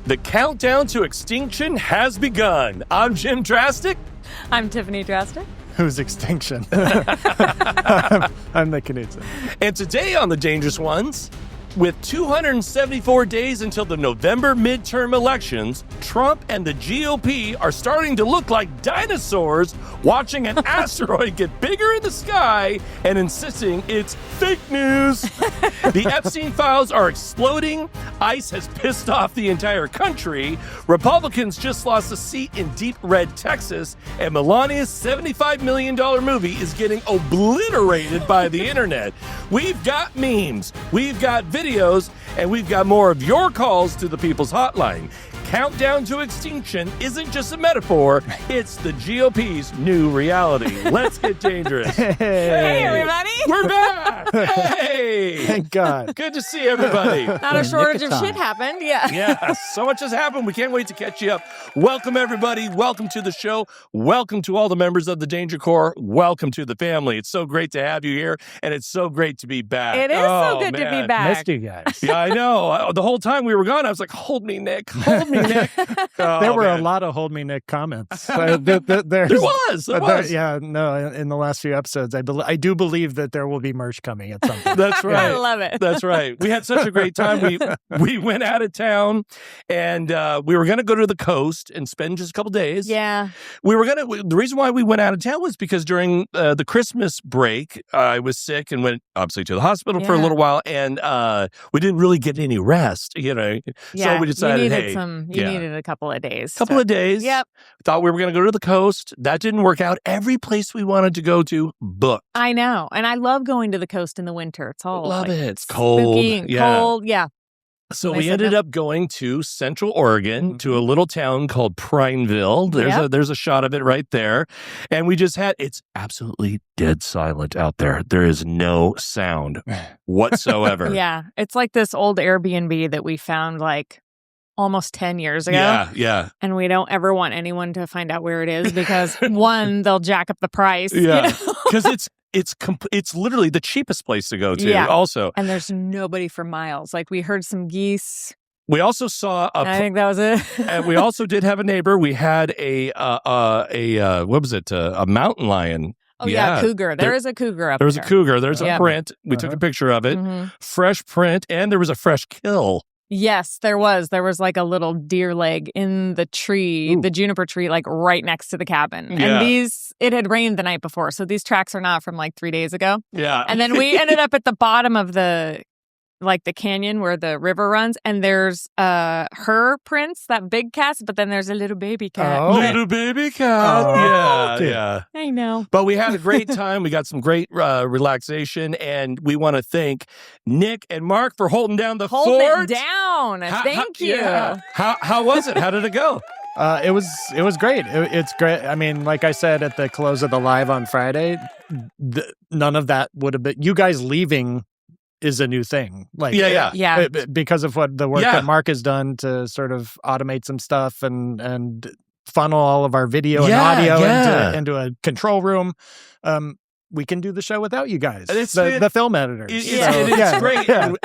The countdown to extinction has begun. I'm Jim Drastic. I'm Tiffany Drastic. Who's Extinction? I'm the Knudsen. And today on The Dangerous Ones, with 274 days until the November midterm elections, Trump and the GOP are starting to look like dinosaurs watching an asteroid get bigger in the sky and insisting it's fake news. The Epstein files are exploding. ICE has pissed off the entire country. Republicans just lost a seat in deep red Texas. And Melania's $75 million movie is getting obliterated by the internet. We've got memes. We've got videos, and we've got more of your calls to the People's Hotline. Countdown to extinction isn't just a metaphor, it's the GOP's new reality. Let's get dangerous. Hey, everybody. We're back. Hey. Thank God. Good to see everybody. Not a shortage of shit happened. Yeah. Yeah, so much has happened. We can't wait to catch you up. Welcome, everybody. Welcome to the show. Welcome to all the members of the Danger Corps. Welcome to the family. It's so great to have you here, and it's so great to be back. It is so good to be back. Missed you guys. Yeah, I know. The whole time we were gone, I was like, hold me, Nick. Hold me, Nick. Oh, There were man. a lot of Hold Me Nick comments. There was. Yeah, no, in the last few episodes, I do believe that there will be merch coming at some point. That's right. I love it. That's right. We had such a great time. We went out of town, and we were going to go to the coast and spend just a couple days. Yeah. The reason why we went out of town was because during the Christmas break, I was sick and went obviously to the hospital for a Yeah. little while, and we didn't really get any rest, So we decided, you hey, needed a couple of days. couple of days. Yep. Thought we were going to go to the coast. That didn't work out. Every place we wanted to go to, booked. I know. And I love going to the coast in the winter. It's all Love like, it. It's cold. spooky and Yeah. cold. Yeah. So And I we said ended no. up going to Central Oregon, to a little town called Prineville. There's a shot of it right there. And it's absolutely dead silent out there. There is no sound whatsoever. Yeah. It's like this old Airbnb that we found like almost 10 years ago. Yeah. And we don't ever want anyone to find out where it is because one, they'll jack up the price. you Yeah. know? Because it's literally the cheapest place to go to. Yeah. Also, And there's nobody for miles. Like we heard some geese. we also saw And I think that was it. and we also did have a neighbor. We had a what was it? A mountain lion. Oh, yeah, cougar. There is a cougar up there. There was a cougar. There's Yeah. a print. We took a picture of it. Mhm. Fresh print, and there was a fresh kill. Yes, there was. There was like a little deer leg in the tree, Ooh. the juniper tree, like right next to the cabin. Yeah. And it had rained the night before. So these tracks are not from like 3 days ago. Yeah. And then we ended up at the bottom of the canyon where the river runs. And there's her prints, that big cat, but then there's a little baby cat. Oh. Little baby cat. Oh, cute. Yeah. I know. But we had a great time. We got some great relaxation, and we want to thank Nick and Mark for holding down the Hold fort. it down. Thank you. Yeah. How was it? How did it go? It was great. It's great. I mean, like I said at the close of the live on Friday, none of that would have been. You guys leaving is a new thing. Like, Yeah. because of what the work Yeah. that Mark has done to sort of automate some stuff and funnel all of our video and audio into a control room. We can do the show without you guys, the film editors. It's great. And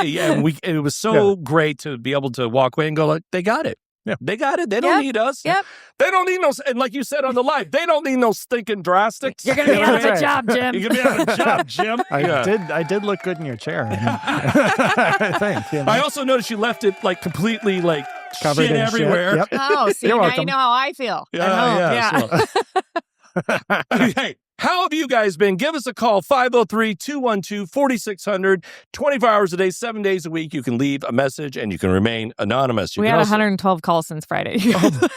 it was so great to be able to walk away and go, like, they got it. Yeah. They got it. They don't need us. Yep. They don't need no, and like you said on the live, they don't need no stinking drastics. You're going to be out of a That's right. job, Jim. You're going to be out of a job, Jim. I did look good in your chair. I think. You know? I also noticed you left it like completely like Covered shit in everywhere. Yep. Oh, see, You're now welcome. you know how I feel. Yeah. Hey, how have you guys been? Give us a call, 503-212-4600, 24 hours a day, 7 days a week. You can leave a message and you can remain anonymous. You We can had also- 112 calls since Friday.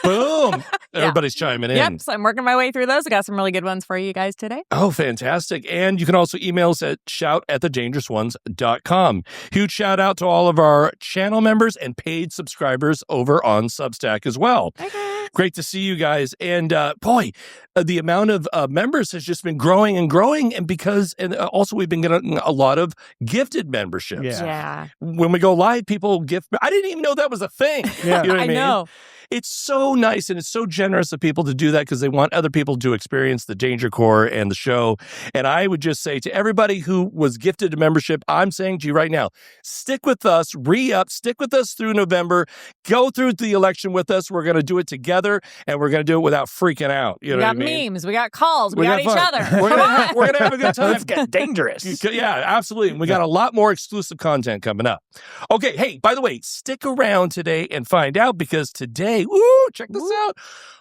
Boom. Everybody's chiming in. Yep, so I'm working my way through those. I got some really good ones for you guys today. Oh, fantastic. And you can also email us at shout@thedangerousones.com. Huge shout out to all of our channel members and paid subscribers over on Substack as well. Okay. Great to see you guys. And the amount of members has just been growing and growing. And also we've been getting a lot of gifted memberships. Yeah. Yeah. When we go live, people gift. I didn't even know that was a thing. Yeah. You know what I I mean? know. it's so nice and it's so generous of people to do that because they want other people to experience the Danger Core and the show. And I would just say to everybody who was gifted a membership, I'm saying to you right now, stick with us, re-up, stick with us through November, go through the election with us. We're going to do it together and we're going to do it without freaking out. You know what I mean? We got memes, we got calls, we got each other. We're going to have a good time. Let's get dangerous. Yeah, absolutely. And we got a lot more exclusive content coming up. Okay, hey, by the way, stick around today and find out because today, check this out.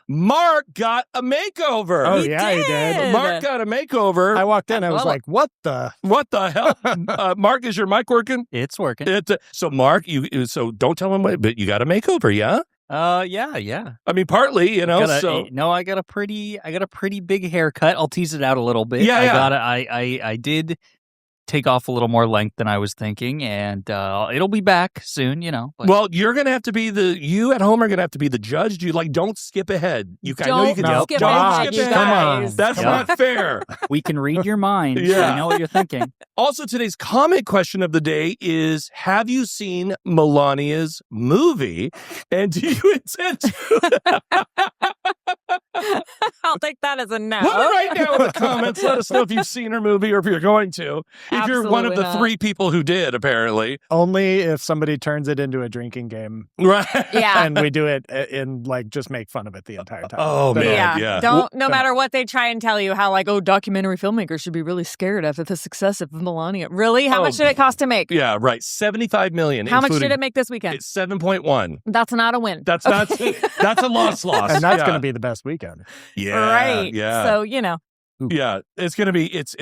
Mark got a makeover. Oh, he did. Mark got a makeover. I walked in, I was like, what the hell? Mark, is your mic working? It's working. So Mark, so don't tell him, but you got a makeover, yeah? Yeah. I mean, partly, you know. I got a pretty big haircut. I'll tease it out a little bit. Yeah. I did take off a little more length than I was thinking, and it'll be back soon, you know. But. Well, you're going to have to be you at home are going to have to be the judge. Don't skip ahead. I know you can skip ahead. Come on. That's not fair. We can read your mind. Yeah. We know what you're thinking. Also, today's comment question of the day is, have you seen Melania's movie? And do you intend to? I'll take that as a no. Right now in the comments, let us know if you've seen her movie or if you're going to. If you're one of the 3 people who did, apparently. Only if somebody turns it into a drinking game. Right. Yeah. And we do it in just make fun of it the entire time. Oh, man. Yeah. No matter what they try and tell you, how documentary filmmakers should be really scared after the success of Melania. Really? How much did it cost to make? Yeah, right. $75 million. How much did it make this weekend? It's 7.1. That's not a win. That's not. That's a loss. And that's going to be the best weekend. Yeah. Right. Yeah. So, you know. Yeah, it's going to be, it's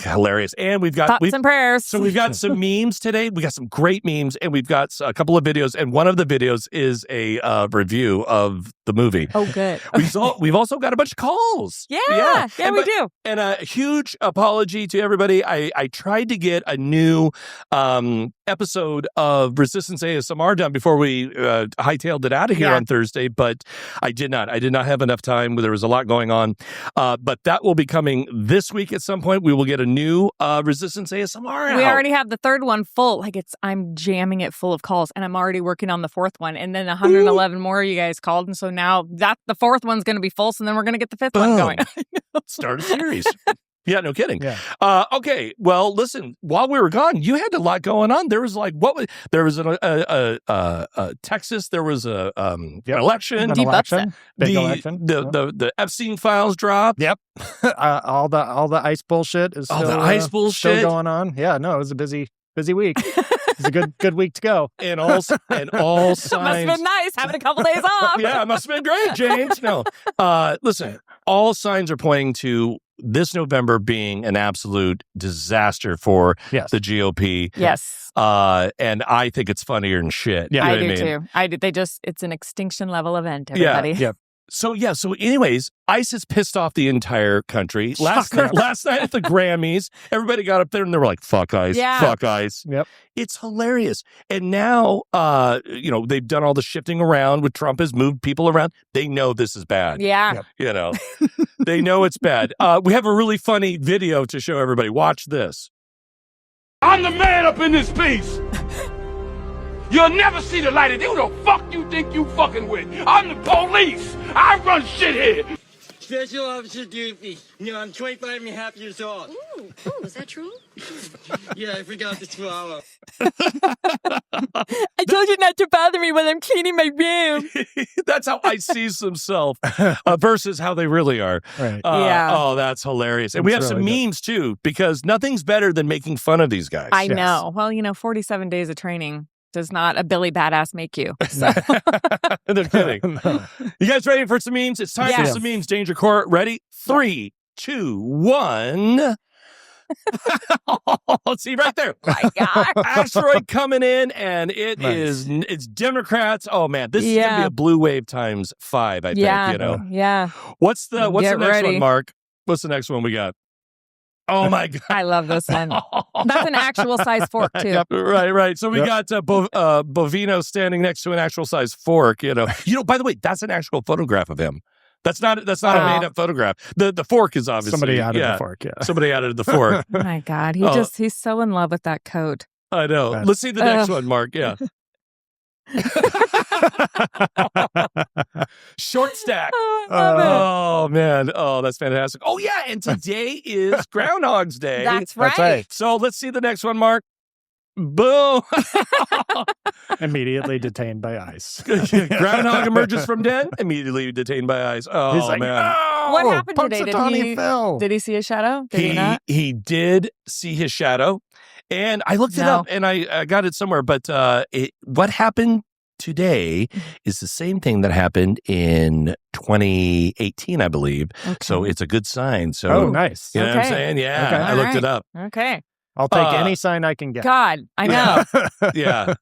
hilarious. And we've got thoughts and prayers. So we've got some memes today. We got some great memes and we've got a couple of videos. And one of the videos is a review of the movie. Oh, good. We've also got a bunch of calls. Yeah, we do. And a huge apology to everybody. I tried to get a new episode of Resistance ASMR done before we hightailed it out of here on Thursday, but I did not. I did not have enough time. There was a lot going on. But that will be coming this week at some point. We will get a new Resistance ASMR out. We already have the 3rd one full. I'm jamming it full of calls, and I'm already working on the 4th one. And then 111 more you guys called, and so now the 4th one's going to be full. So then we're going to get the 5th one going. Start a series. Yeah, no kidding. Yeah. Okay. Well, listen. While we were gone, you had a lot going on. There was there was Texas. There was a an election. Big election. The Epstein files dropped. Yep. all the ICE bullshit is still going on. Yeah. No, it was a busy week. It's a good week to go. And all signs. Must have been nice having a couple days off. Yeah, it must have been great, James. No. Listen. All signs are pointing to this November being an absolute disaster for the GOP. Yes. And I think it's funnier than shit. Yeah, I do too. I do. It's an extinction level event, everybody. Yeah. So anyways, ICE has pissed off the entire country. Last night at the Grammys, everybody got up there and they were like, fuck ICE, fuck ICE. Yep. It's hilarious. And now, they've done all the shifting around with Trump has moved people around. They know this is bad. Yeah. Yep. They know it's bad. We have a really funny video to show everybody. Watch this. I'm the man up in this piece. You'll never see the light of day. Who the fuck you think you fucking with? I'm the police. I run shit here. Special Officer Doofy. I'm 25 and a half years old. Ooh, is that true? Yeah, I forgot the 2 hour. I told you not to bother me when I'm cleaning my room. That's how ICE sees himself versus how they really are. Right. Oh, that's hilarious. And we have some memes too, because nothing's better than making fun of these guys. I know. Well, 47 days of training does not a Billy Badass make you. So. No kidding. No. You guys ready for some memes? It's time for some memes. Danger Core, ready? 3, 2, 1. Let's see right there. Oh my God. Asteroid coming in, and it's Democrats. Oh man, this is gonna be a blue wave times 5. I think. Yeah. What's the next one, Mark? What's the next one we got? Oh my God. I love this one. That's an actual size fork too. Yep. Right. So we got Bovino standing next to an actual size fork. By the way, that's an actual photograph of him. That's not a made up photograph. The fork is obviously somebody added the fork. Yeah, somebody added the fork. Oh my God, he's so in love with that coat. I know. Let's see the next one, Mark. Yeah. Short stack. Oh, I love it. Oh, man. Oh, that's fantastic. Oh, yeah. And today is Groundhog's Day. That's right. That's right. So let's see the next one, Mark. Boom. Immediately detained by ICE. Groundhog emerges from den, immediately detained by ICE. Oh, He's like, man. "Oh, What happened today? Punxsutawney Phil." Did he see a shadow? Did he not? He did see his shadow. And I looked it No. up and I got it somewhere. But what happened today is the same thing that happened in 2018, I believe. Okay. So it's a good sign. So, Oh, nice. you know what I'm Okay. saying? Yeah, Okay. I looked it Alright. up. Okay. I'll take any sign I can get. God, I know. Yeah.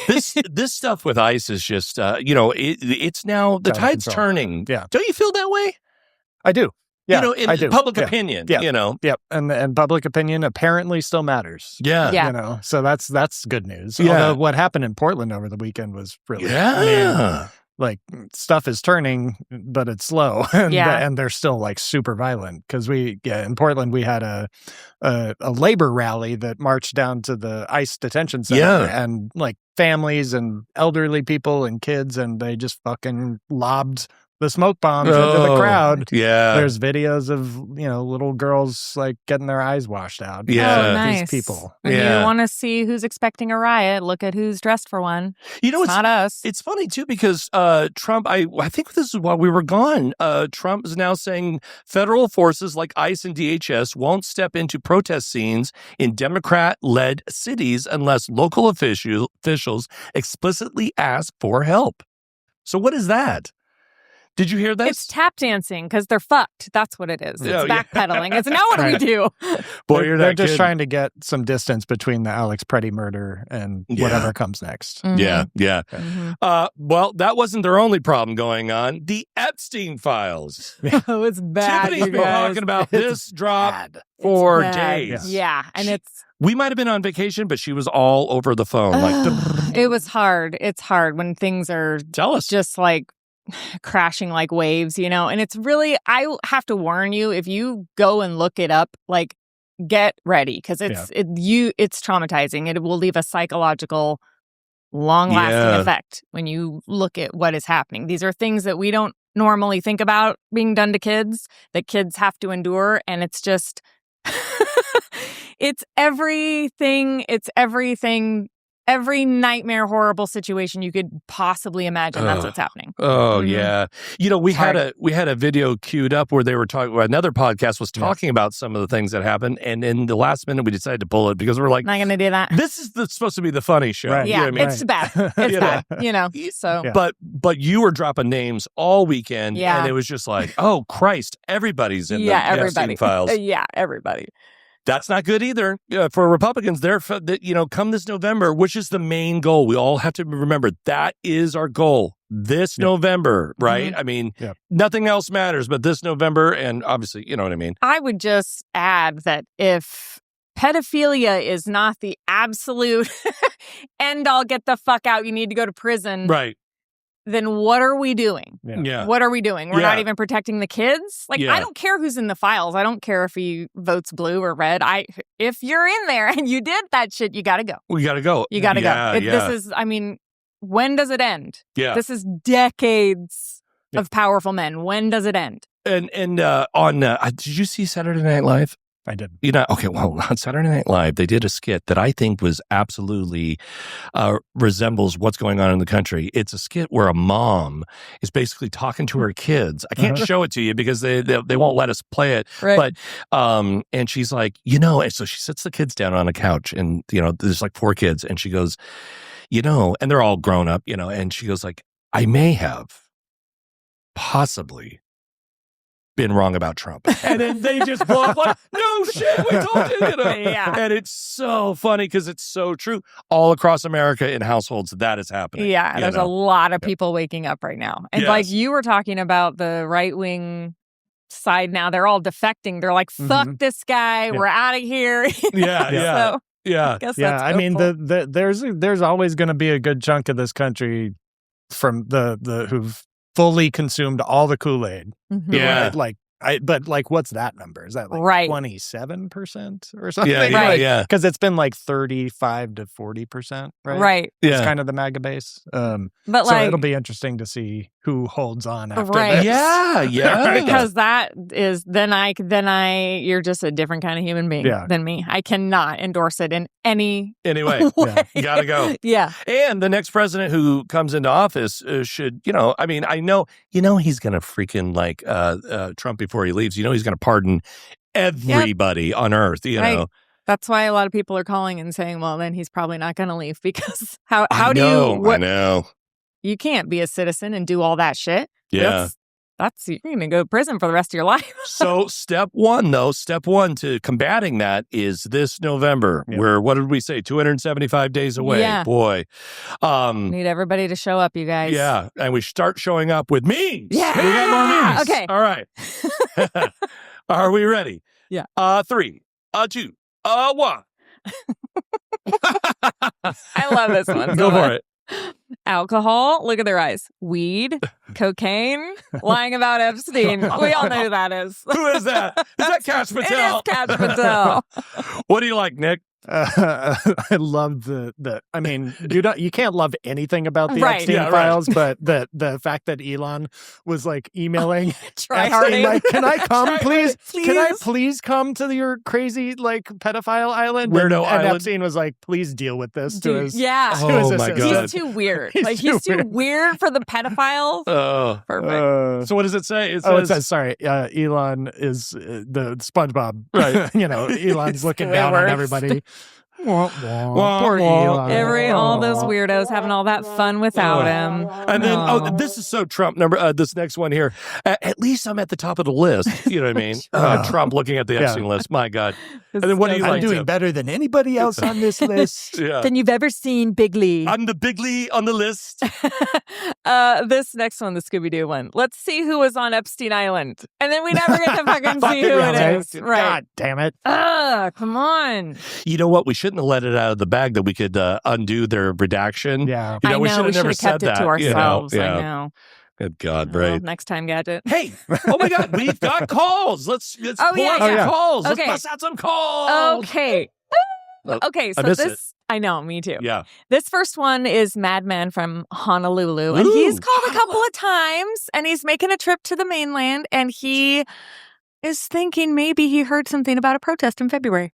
This stuff with ICE is just, it's now, the Out of tide's control. turning. Yeah. Don't you feel that way? I do. Yeah, in I do. public Yeah. opinion, Yeah. you know? Yep. And public opinion apparently still matters. Yeah. Yeah. So that's good news. Yeah. Although what happened in Portland over the weekend was really, Yeah. like stuff is turning, but it's slow, and Yeah. and they're still like super violent. Because in Portland we had a labor rally that marched down to the ICE detention center, Yeah. and like families and elderly people and kids, and they just fucking lobbed the smoke bombs into the crowd. Yeah. There's videos of little girls like getting their eyes washed out. Yeah. Oh, These nice. people. When Yeah. you want to see who's expecting a riot, look at who's dressed for one. You know, It's not us. It's funny, too, because Trump, I think this is while we were gone, Trump is now saying federal forces like ICE and DHS won't step into protest scenes in Democrat-led cities unless local officials explicitly ask for help. So what is that? Did you hear that? It's tap dancing because they're fucked. That's what it is. It's Oh, yeah. backpedaling. It's now what do we do? Boy, you're They're that just kid. trying to get some distance between the Alex Preddy murder and Yeah. whatever comes next. Yeah, yeah. Mhm. Well, that wasn't their only problem going on. The Epstein files. Oh, it's bad. Tiffany's You been guys. talking about this drop Bad. for It's bad. days. Yeah, and it's We might have been on vacation, but she was all over the phone. it was hard. It's hard when things are Tell us. just like crashing like waves, and it's really, I have to warn you, if you go and look it up, like get ready because it's traumatizing. It will leave a psychological long-lasting Yeah. effect when you look at what is happening. These are things that we don't normally think about being done to kids, that kids have to endure, and it's just it's everything. Every nightmare, horrible situation you could possibly imagine. That's what's happening. Oh Mhm. yeah, we had a video queued up where they were talking. Another podcast was talking about some of the things that happened, and in the last minute we decided to pull it because we're like, Not going to do that. this is supposed to be the funny show. Right. You know Yeah, what I mean? it's bad. It's You bad. know. So Yeah. But you were dropping names all weekend, Yeah. and it was just like, oh Christ, everybody's in the everybody. Epstein files. Yeah, everybody. That's not good either for Republicans. Come this November, which is the main goal. We all have to remember that is our goal this November, right? I mean, nothing else matters but this November, and obviously, you know what I mean. I would just add that if pedophilia is not the absolute end all, get the fuck out, you need to go to prison, Right. then what are we doing? Yeah. What are we doing? We're not even protecting the kids? Like, Yeah. I don't care who's in the files. I don't care if he votes blue or red. If you're in there and you did that shit, you got to go. We got to go. You got to Yeah, go. yeah. This is, when does it end? Yeah. This is decades of powerful men. When does it end? And did you see Saturday Night Live? I did. Okay, well, on Saturday Night Live, they did a skit that I think was absolutely resembles what's going on in the country. It's a skit where a mom is basically talking to her kids. I can't show it to you because they won't let us play it. Right. But, and she's like, and so she sits the kids down on a couch and, there's like 4 kids and she goes, and they're all grown up, and she goes like, I may have possibly been wrong about Trump. And then they just blow up like, no shit, we told you, Yeah. And it's so funny because it's so true. All across America in households, that is happening. Yeah, there's a know? lot of people waking up right now. And like Yes. you were talking about the right-wing side now, they're all defecting. They're like, fuck this guy, we're out of here. Yeah, yeah. So Yeah. I guess Yeah, that's I mean, hopeful. there's always going to be a good chunk of this country from the who've fully consumed all the Kool-Aid. Mhm. Yeah. But what's that number? Is that like Right. 27% or something? Yeah, yeah, Right. yeah. Because it's been like 35 to 40%, right? Right. It's Yeah. kind of the MAGA base. But So like, it'll be interesting to see who holds on after Right. this. Yeah. Because that is you're just a different kind of human being than me. I cannot endorse it in any Anyway, way. Gotta go. Yeah. And the next president who comes into office should, I know he's going to freaking like Trump before he leaves. He's going to pardon everybody on earth, Right. know. That's why a lot of people are calling and saying, well, then he's probably not going to leave because how I do know, you... I know. You can't be a citizen and do all that shit. Yeah. That's you're going to go to prison for the rest of your life. So step one to combating that is this November. We're, what did we say, 275 days away. Yeah. Boy. Need everybody to show up, you guys. Yeah. And we start showing up with memes. Yeah. We got more memes. Okay. All right. Are we ready? Yeah. 3, 2, 1. I love this one. Go for it. Alcohol, look at their eyes. Weed, cocaine, lying about Epstein. We all know who that is. Who is that? Is that Cash Patel? It is Cash Patel. What do you like, Nick? I love you can't love anything about the Right. Epstein Yeah, right. files, but the fact that Elon was like emailing Try Epstein, harding. like, can I come, Try please? harding, Can I please?" please come to your crazy like pedophile island? Weirdo and island. Epstein was like, please deal with this to Dude, his yeah. to his Oh, my assistant. God. He's too weird. He's too too weird for the pedophiles. Oh. Perfect. So what does it say? It It says, sorry, Elon is the SpongeBob. Right. Elon's looking the down on worst. everybody. wah. Poor Elon. All those weirdos having all that fun without him. And then, this is so Trump this next one here. At least I'm at the top of the list. You know what I mean? Trump looking at the Epstein list. My God. And then what do you I'm like? doing Tim? better than anybody else on this list. Yeah. Than you've ever seen Big Lee. I'm the big Lee on the list. This next one, the Scooby-Doo one. Let's see who was on Epstein Island. And then we never get to fucking see who it is. Right. God damn it. Come on. You know what? We shouldn't have let it out of the bag that we could undo their redaction. Yeah. You know, we I should know. have never kept said it that. to ourselves. Yeah. I know. Good God, Well, right? next time, Gadget. Hey, oh my God, we've got calls. Let's pull out some calls. Okay. Let's bust out some calls. Okay. Okay, so miss this... I know, me too. Yeah. This first one is Madman from Honolulu. And he's called a couple of times, and he's making a trip to the mainland, and he is thinking maybe he heard something about a protest in February.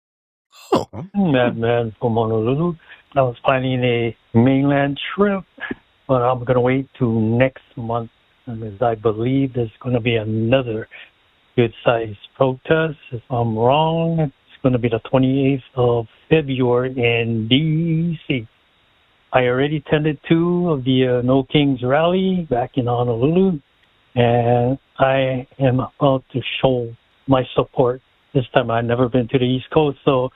Oh. Madman from Honolulu. I was planning a mainland trip, but I'm going to wait till next month because I believe there's going to be another good-sized protest. If I'm wrong, it's going to be the 28th of February in D.C. I already attended 2 of the No Kings rally back in Honolulu, and I am about to show my support. This time I've never been to the East Coast, so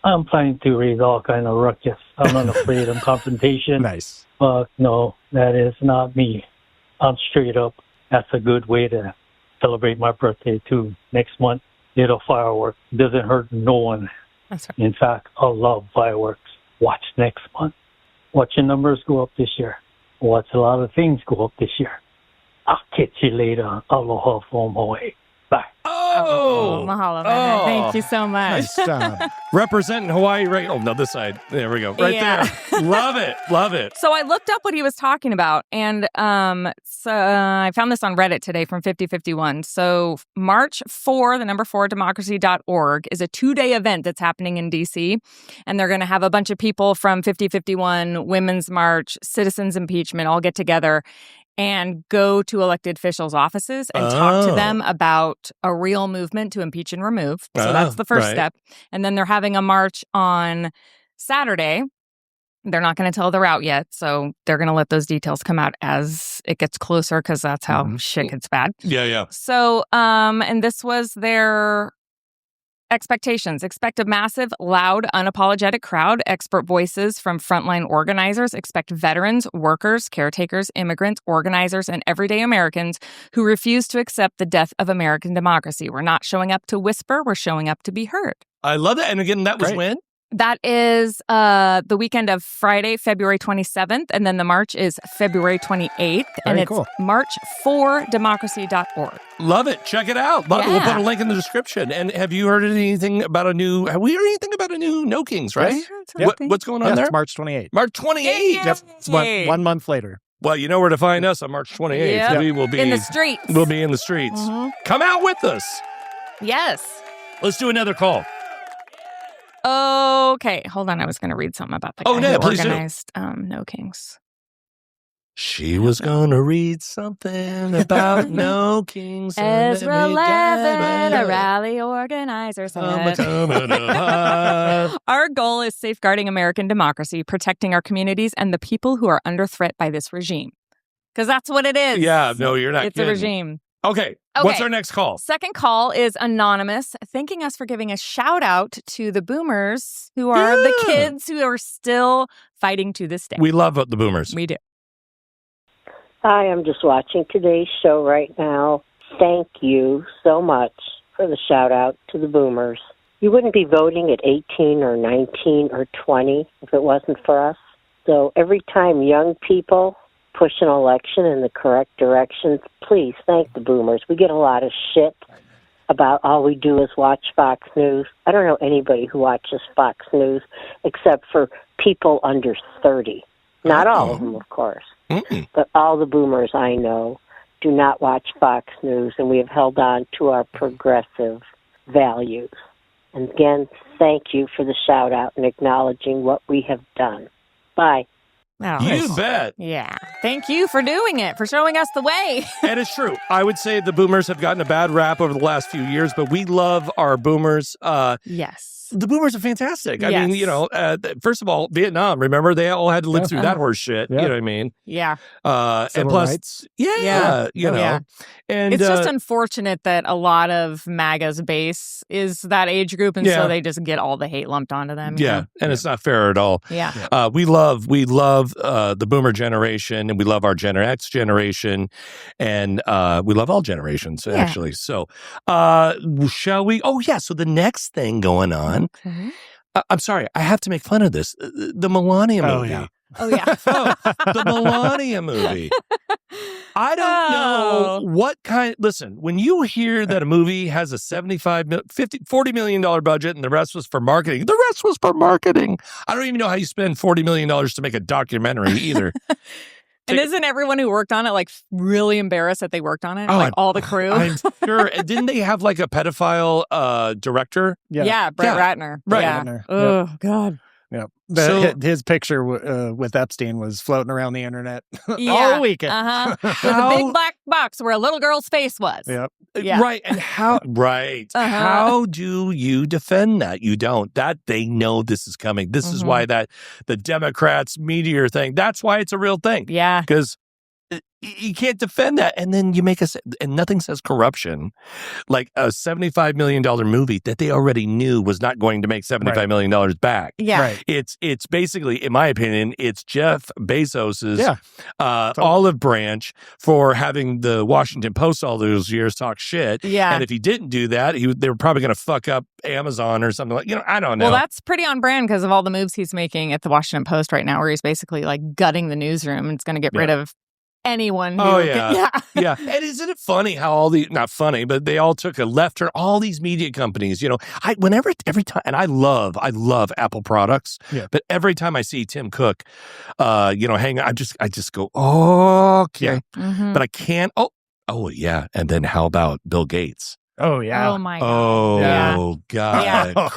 I'm planning to raise all kind of ruckus. I'm not afraid of confrontation. Nice. But no, that is not me. I'm straight up. That's a good way to celebrate my birthday too. Next month, little fireworks. Doesn't hurt no one. That's right. In fact, I love fireworks. Watch next month. Watch your numbers go up this year. Watch a lot of things go up this year. I'll catch you later. Aloha from Hawaii. Bye. Oh, mahalo, man. Thank you so much. Nice job. Representing Hawaii, right? Oh, no, this side. There we go. Right there. Love it. Love it. So I looked up what he was talking about, and I found this on Reddit today from 5051. So March 4, the number 4, democracy.org, is a 2-day event that's happening in D.C., and they're going to have a bunch of people from 5051, Women's March, Citizens Impeachment all get together and go to elected officials' offices and talk to them about a real movement to impeach and remove. So that's the first step. And then they're having a march on Saturday. They're not going to tell the route yet, so they're going to let those details come out as it gets closer because that's how shit gets bad. Yeah, yeah. So, and this was their expectations. Expect a massive, loud, unapologetic crowd, expert voices from frontline organizers. Expect veterans, workers, caretakers, immigrants, organizers, and everyday Americans who refuse to accept the death of American democracy. We're not showing up to whisper. We're showing up to be heard. I love that. And again, that was Great. when? That is the weekend of Friday, February 27th, and then the march is February 28th, and it's cool. march4democracy.org. Love it. Check it out. We'll put a link in the description. And have you heard anything about have we heard anything about a new No Kings, right? Yes. What's going on there? It's March 28th. March 28th. Yep. It's 1 month later. Well, you know where to find us on March 28th. Yep. We will be in the streets. We'll be in the streets. Mm-hmm. Come out with us. Yes. Let's do another call. Okay, hold on. I was going to read something about the guy who organized No Kings. She was going to read something about No Kings. Ezra Levin, a rally organizer, said. Our goal is safeguarding American democracy, protecting our communities, and the people who are under threat by this regime. Because that's what it is. Yeah, no, you're not It's kidding. a regime. Okay, what's our next call? Second call is anonymous, thanking us for giving a shout out to the boomers who are the kids who are still fighting to this day. We love the boomers. We do. Hi, I'm just watching today's show right now. Thank you so much for the shout out to the boomers. You wouldn't be voting at 18 or 19 or 20 if it wasn't for us. So every time young people push an election in the correct direction, please thank the boomers. We get a lot of shit about all we do is watch Fox News. I don't know anybody who watches Fox News except for people under 30. Not all of them, of course. But all the boomers I know do not watch Fox News, and we have held on to our progressive values. And again, thank you for the shout-out and acknowledging what we have done. Bye. Oh, you bet. Yeah. Thank you for doing it, for showing us the way. And it's true. I would say the boomers have gotten a bad rap over the last few years, but we love our boomers. Yes. The boomers are fantastic. I Yes. mean, first of all, Vietnam, remember, they all had to live through that horse shit. Yeah. You know what I mean? Yeah. And plus, rights. yeah. And it's just unfortunate that a lot of MAGA's base is that age group, and so they just get all the hate lumped onto them. Yeah, and it's not fair at all. Yeah. We love the boomer generation, and we love our Gen X generation, and we love all generations, actually. So shall we? Oh, yeah. So the next thing going on, I'm sorry, I have to make fun of this. The Melania movie. Oh, yeah. The Melania movie. I don't know what kind. Listen, when you hear that a movie has a $40 million budget and the rest was for marketing, I don't even know how you spend $40 million to make a documentary either. And isn't everyone who worked on it like really embarrassed that they worked on it? Like all the crew? I'm sure. Didn't they have like a pedophile director? Yeah, Brett Ratner. Right. Yeah. Ratner. Oh, God. Yeah. His picture with Epstein was floating around the internet all weekend. With a big black box where a little girl's face was. Yep. Yeah. Right. And how how do you defend that? You don't. That they know this is coming. This is why the Democrats meteor thing, that's why it's a real thing. Yeah. Because you can't defend that. And then you make and nothing says corruption like a $75 million movie that they already knew was not going to make $75 million back. Yeah. Right. It's basically, in my opinion, it's Jeff Bezos's olive branch for having the Washington Post all those years talk shit. Yeah. And if he didn't do that, they were probably going to fuck up Amazon or something like, I don't know. Well, that's pretty on brand because of all the moves he's making at the Washington Post right now, where he's basically like gutting the newsroom and it's going to get rid of anyone who yeah. And isn't it funny how all not funny, but they all took a left turn, all these media companies, every time, and I love Apple products, but every time I see Tim Cook, hang on, I just go, okay. But I can't, yeah. And then how about Bill Gates? Oh, yeah. Oh, my God. Oh, God. Yeah.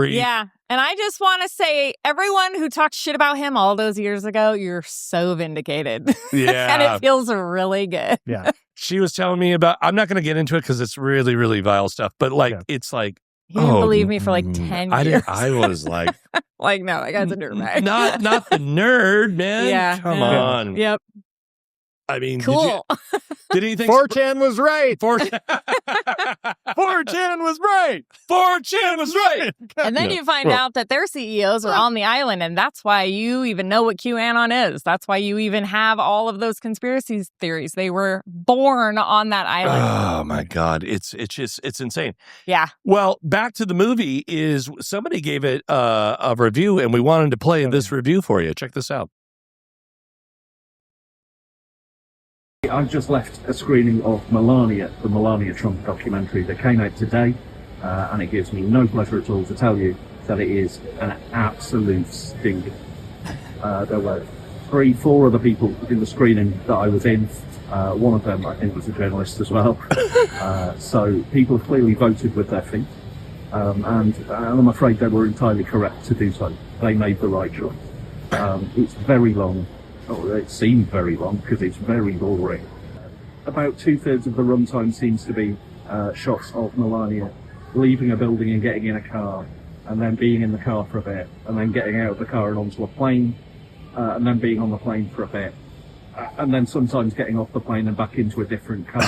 Yeah. And I just want to say, everyone who talked shit about him all those years ago, you're so vindicated. Yeah. And it feels really good. Yeah. She was telling me about, I'm not going to get into it because it's really, really vile stuff, but it's like, he didn't believe me for like 10 years. I was like, like, no, that guy's a dirtbag. Not the nerd, man. Yeah. Come on. Yep. I mean, cool. Did anything? 4chan was right. 4chan was right. 4chan was right. And then you find out that their CEOs are on the island, and that's why you even know what QAnon is. That's why you even have all of those conspiracy theories. They were born on that island. Oh my God, it's insane. Yeah. Well, back to the movie is somebody gave it a review, and we wanted to play this review for you. Check this out. I've just left a screening of Melania, the Melania Trump documentary that came out today, and it gives me no pleasure at all to tell you that it is an absolute stinker. There were 4 other people in the screening that I was in. One of them, I think, was a journalist as well. So people have clearly voted with their feet. And I'm afraid they were entirely correct to do so. They made the right choice. It's very long. Oh, it seemed very long because it's very boring. About 2/3 of the runtime seems to be shots of Melania leaving a building and getting in a car, and then being in the car for a bit, and then getting out of the car and onto a plane, and then being on the plane for a bit, and then sometimes getting off the plane and back into a different car.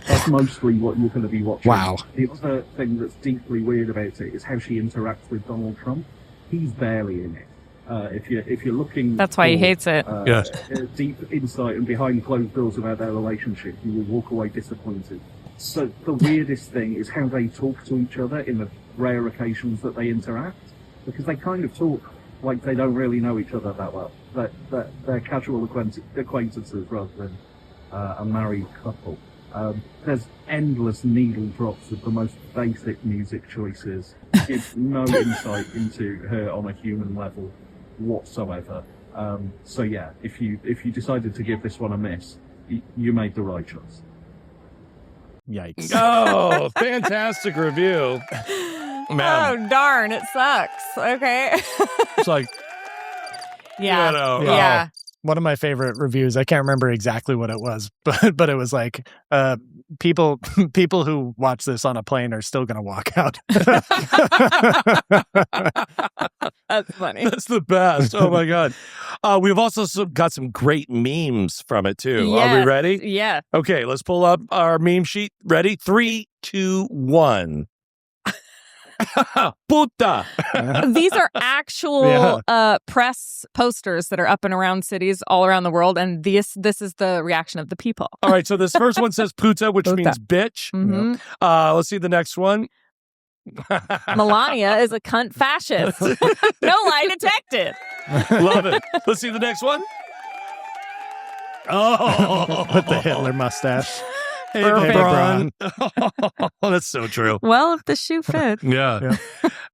That's mostly what you're going to be watching. Wow. The other thing that's deeply weird about it is how she interacts with Donald Trump. He's barely in it. If you're looking, that's why he hates it. Yes. Deep insight and behind closed doors about their relationship, you will walk away disappointed. So the weirdest thing is how they talk to each other in the rare occasions that they interact, because they kind of talk like they don't really know each other that well. That they're casual acquaintances rather than a married couple. There's endless needle drops of the most basic music choices. Give no insight into her on a human level whatsoever. So yeah, if you decided to give this one a miss, you made the right choice. Yikes. Oh, fantastic review. Man. Oh, darn, it sucks. Okay. It's like, yeah. You know, yeah. One of my favorite reviews, I can't remember exactly what it was, but it was like, people who watch this on a plane are still going to walk out. That's funny. That's the best. Oh, my God. We've also got some great memes from it, too. Yes. Are we ready? Yeah. Okay, let's pull up our meme sheet. Ready? 3, 2, 1. Puta. These are actual press posters that are up and around cities all around the world, and this is the reaction of the people. All right, so this first one says puta, which means bitch. Mm-hmm. Let's see the next one. Melania is a cunt fascist. No lie detected. Love it. Let's see the next one. Oh, with the Hitler mustache. Hey, Perfect. Braun. Oh, that's so true. Well, if the shoe fits. Yeah.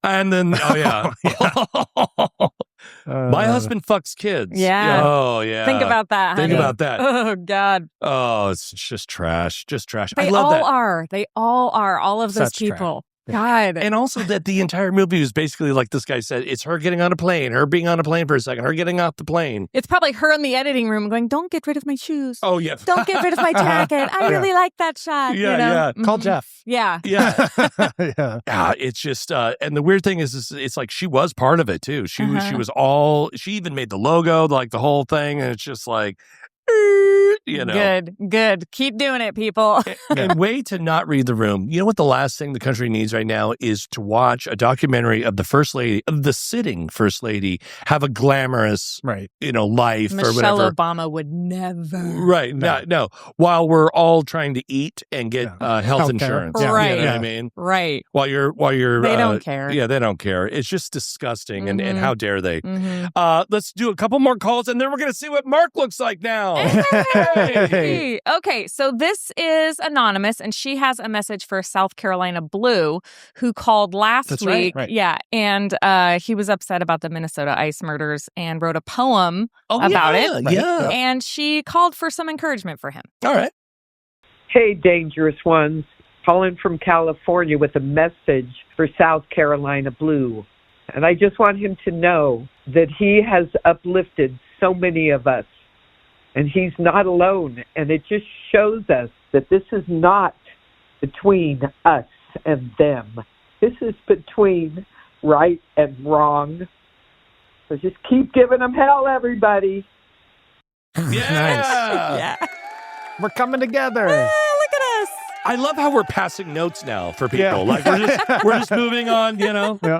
And then, my husband fucks kids. Yeah. Oh, yeah. Think about that. Think honey. about that. Oh, God. Oh, it's just trash. Just trash. They I love all that. are. They all are. All of those Such people. God. And also that the entire movie was basically like this guy said, it's her getting on a plane, her being on a plane for a second, her getting off the plane. It's probably her in the editing room going, don't get rid of my shoes. Oh, yeah. Don't get rid of my jacket. I really like that shot. Yeah, you know? yeah. Call Jeff. Yeah. Yeah. Yeah. It's just, and the weird thing is it's like she was part of it too. She she even made the logo, like the whole thing. And it's just like, you know. Good. Keep doing it, people. And way to not read the room. You know what the last thing the country needs right now is to watch a documentary of the first lady, of the sitting first lady, have a glamorous, life or whatever. Michelle Obama would never. Right. No. While we're all trying to eat and get health insurance. Yeah. Right. You know what I mean? Right. While you're they don't care. Yeah, they don't care. It's just disgusting. Mm-hmm. And how dare they? Mm-hmm. Let's do a couple more calls and then we're going to see what Mark looks like now. Hey. Okay, so this is anonymous, and she has a message for South Carolina Blue, who called last week. Right. Yeah, and he was upset about the Minnesota ICE murders and wrote a poem about it. Yeah. And she called for some encouragement for him. All right. Hey, dangerous ones. Calling from California with a message for South Carolina Blue. And I just want him to know that he has uplifted so many of us. And he's not alone. And it just shows us that this is not between us and them. This is between right and wrong. So just keep giving them hell, everybody. Yeah. Nice. Yeah. We're coming together. Look at us. I love how we're passing notes now for people. Yeah. Like we're just moving on, Yeah.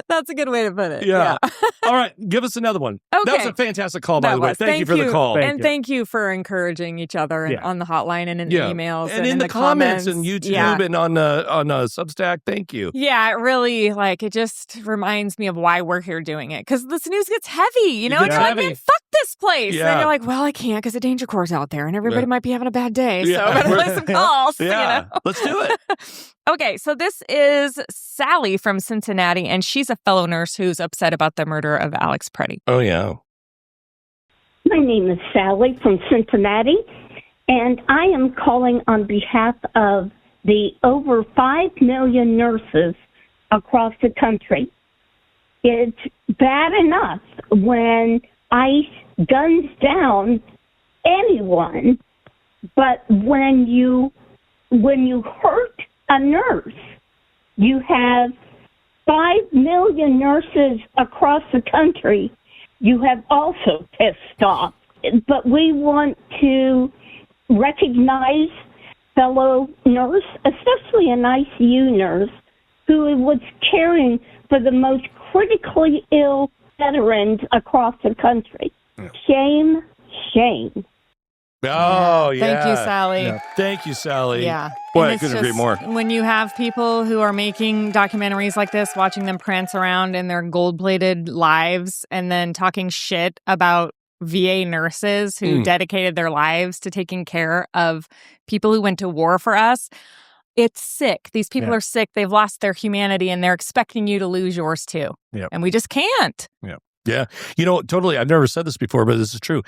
That's a good way to put it. Yeah. All right. Give us another one. Okay. That was a fantastic call, by the way. Thank you for the call. Thank you for encouraging each other on the hotline and in the emails and in the comments and YouTube and on Substack. Thank you. Yeah, it really, it just reminds me of why we're here doing it. Because this news gets heavy, you know? And you're like, man, fuck this place. Yeah. And then you're like, well, I can't because the Danger Corps out there and everybody might be having a bad day. So I'm going to play some calls. Yeah. You know? Let's do it. Okay, so this is Sally from Cincinnati, and she's a fellow nurse who's upset about the murder of Alex Preddy. Oh, yeah. My name is Sally from Cincinnati, and I am calling on behalf of the over 5 million nurses across the country. It's bad enough when ICE guns down anyone, but when you hurt a nurse, you have 5 million nurses across the country you have also pissed off. But we want to recognize fellow nurse, especially an ICU nurse, who was caring for the most critically ill veterans across the country. Yeah. Shame, shame. Oh, yeah. Thank you, Sally. Yeah. Thank you, Sally. Yeah. Boy, I couldn't agree more. When you have people who are making documentaries like this, watching them prance around in their gold-plated lives and then talking shit about VA nurses who dedicated their lives to taking care of people who went to war for us, it's sick. These people are sick. They've lost their humanity, and they're expecting you to lose yours too. Yep. And we just can't. Yeah. Yeah. You know, totally. I've never said this before, but this is true.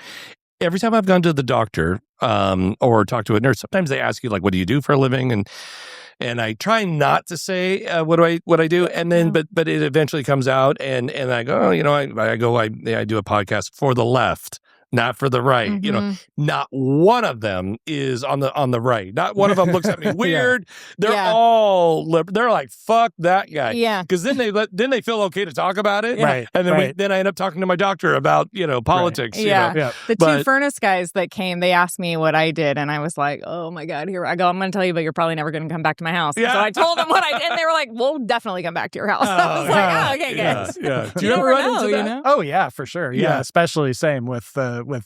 Every time I've gone to the doctor or talked to a nurse, sometimes they ask you, like, what do you do for a living? And I try not to say what I do, and then but it eventually comes out, and I go, oh, you know, I do a podcast for the left, not for the right. Mm-hmm. You know, not one of them is on the right. Not one of them looks at me weird. They're all they're like, fuck that guy. Yeah. Because then they feel okay to talk about it. Right. And then then I end up talking to my doctor about, you know, politics. Right. You know? Yeah. The two furnace guys that came, they asked me what I did, and I was like, oh my God, here I go. I'm going to tell you, but you're probably never going to come back to my house. Yeah. So I told them what I did, and they were like, we'll definitely come back to your house. I was like, oh, okay, guys. Yeah. Do you ever run into that? You know? Oh, yeah, for sure. Yeah. Especially same with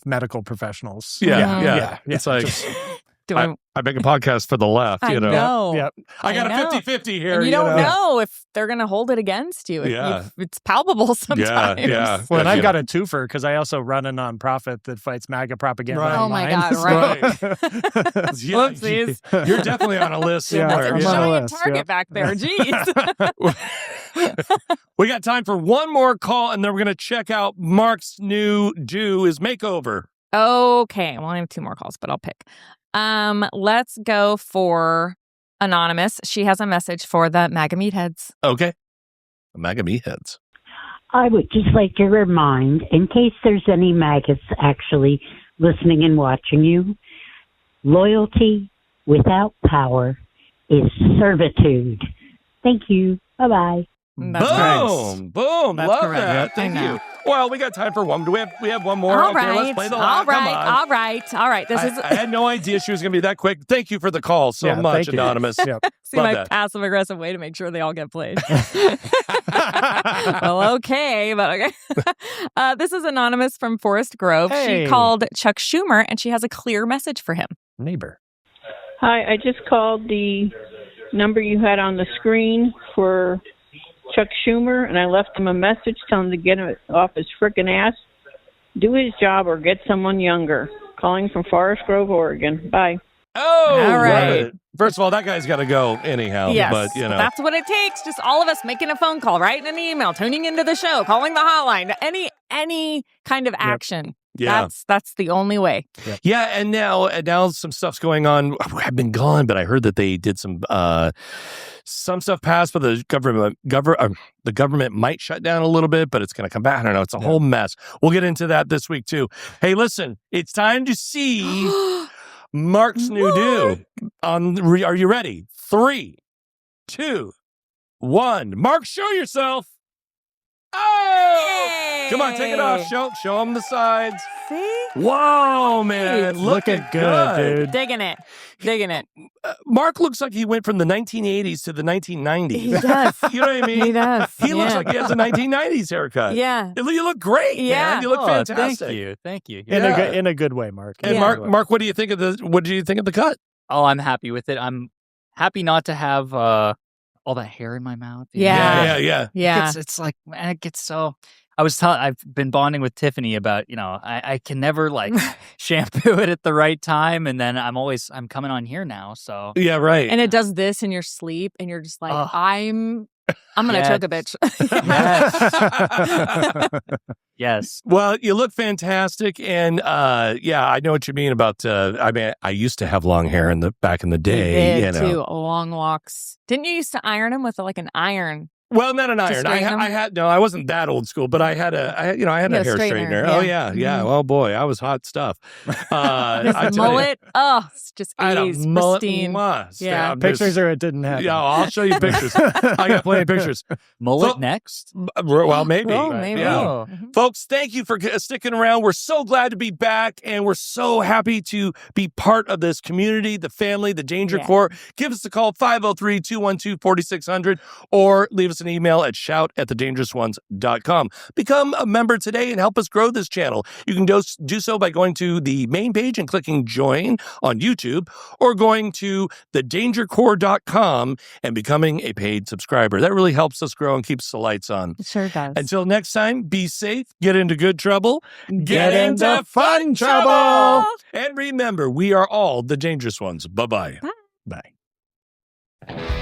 medical professionals. Yeah. It's like, I make a podcast for the left, you know. I know. Yep. I got a 50-50 here. And you don't know if they're going to hold it against you. It's palpable sometimes. Yeah. Well, and I've got a twofer because I also run a nonprofit that fights MAGA propaganda. Right. Oh, my God, right. Whoopsies. You're definitely on a list somewhere. That's a giant target back there. Jeez. We got time for one more call, and then we're going to check out Mark's new his Makeover. Okay. Well, I have 2 more calls, but I'll pick. Let's go for Anonymous. She has a message for the MAGA meatheads. Okay. MAGA meatheads. I would just like to remind, in case there's any MAGAs actually listening and watching you, loyalty without power is servitude. Thank you. Bye-bye. Boom! Correct. Boom! That's Love correct. that. Thank you. Well, we got time for one. Do we have one more? All okay, right. let's play the All Come on. All right. This is. I had no idea she was going to be that quick. Thank you for the call so much, Anonymous. Yep. See Love my that. passive-aggressive way to make sure they all get played. Well, okay, but okay. This is Anonymous from Forest Grove. Hey. She called Chuck Schumer, and she has a clear message for him. Neighbor. Hi, I just called the number you had on the screen for Chuck Schumer, and I left him a message telling him to get off his frickin' ass, do his job, or get someone younger. Calling from Forest Grove, Oregon. Bye. Oh, all right. love it. First of all, that guy's got to go anyhow. Yes, but you know, that's what it takes. Just all of us making a phone call, writing an email, tuning into the show, calling the hotline, any kind of action. Yeah. That's the only way. Yeah, and now some stuff's going on. I've been gone, but I heard that they did some stuff passed, but the government might shut down a little bit, but it's going to come back. I don't know. It's a whole mess. We'll get into that this week too. Hey, listen, it's time to see Mark's new do. Are you ready? 3, 2, 1. Mark, show yourself. Oh! Yay! Come on, take it off. Show them the sides. See? Whoa, man. Looking good, dude. Digging it. Mark looks like he went from the 1980s to the 1990s. He does. You know what I mean? He does. He looks like he has a 1990s haircut. Yeah. You look great, man. You look fantastic. Thank you. In a good way, Mark. And Mark, what do you think of the cut? Oh, I'm happy with it. I'm happy not to have all that hair in my mouth. Yeah. It's like, man, it gets so. I've been bonding with Tiffany about, I can never like shampoo it at the right time, and then I'm coming on here now. So yeah, right. And it does this in your sleep, and you're just like, I'm I'm going to choke a bitch. Yes. Well, you look fantastic. And I know what you mean about, I used to have long hair back in the day. You did, too. Long walks. Didn't you used to iron them with an iron? Well, not an iron. I wasn't that old school, but I had a hair straightener. Oh yeah. Mm-hmm. Oh boy, I was hot stuff. Mullet. It's just pristine. Yeah, pictures or it didn't happen. Yeah, I'll show you pictures. I got plenty of pictures. Mullet next? Well, maybe. Oh, maybe. Yeah. Mm-hmm. Folks, thank you for sticking around. We're so glad to be back, and we're so happy to be part of this community, the family, the Danger Corps. Give us a call, 503-212-4600, or leave us an email at shout@thedangerousones.com. Become a member today and help us grow this channel. You can do so by going to the main page and clicking join on YouTube, or going to thedangercorps.com and becoming a paid subscriber. That really helps us grow and keeps the lights on. It sure does. Until next time, be safe, get into good trouble, get into fun trouble. And remember, we are all the dangerous ones. Bye-bye. Bye. Bye.